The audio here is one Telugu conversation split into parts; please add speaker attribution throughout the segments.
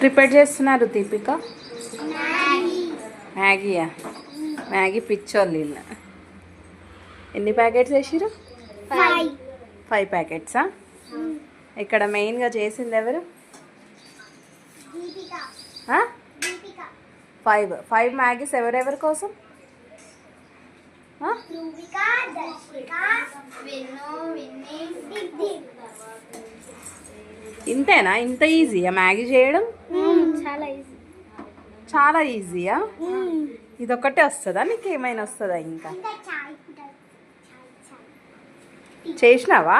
Speaker 1: ప్రిపేర్ చేస్తున్నారు దీపిక? మ్యాగీయా? మ్యాగీ పిచ్చోళ్ళు వీళ్ళు. ఎన్ని ప్యాకెట్స్ వేసిరు? 5 ప్యాకెట్సా? ఇక్కడ మెయిన్గా చేసింది ఎవరు? 5 మ్యాగీస్ ఎవరెవరి కోసం? ఇంతేనా? ఇంత ఈజీయా మ్యాగీ చేయడం? చాలా ఈజీయా? ఇదొక్కటే వస్తుందా? నీకు ఏమైనా వస్తుందా? ఇంకా చేసినావా?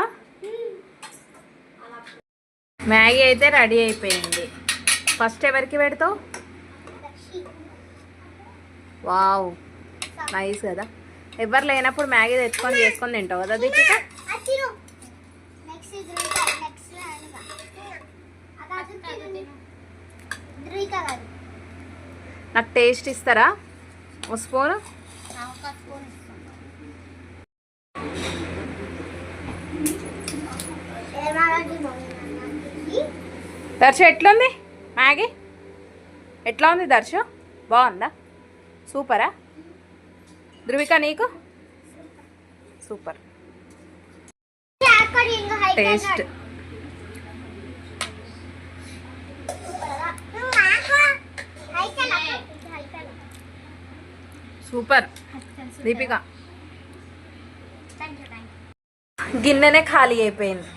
Speaker 1: మ్యాగీ అయితే రెడీ అయిపోయింది. ఫస్ట్ ఎవరికి పెడతావు? వావ్, నైస్ కదా. ఎవరు లేనప్పుడు మ్యాగీ తెచ్చుకొని చేసుకొని తింటావు కదా దీపిక? నాకు టేస్ట్ ఇస్తారా? ఒక స్పూన్. దర్శ ఎట్లుంది మ్యాగీ? ఎట్లా ఉంది దర్శ? బాగుందా? సూపరా? ధృవిక నీకు? Super taste. సూపర్ దీపిక. గిన్నెనే ఖాళీ అయిపోయింది.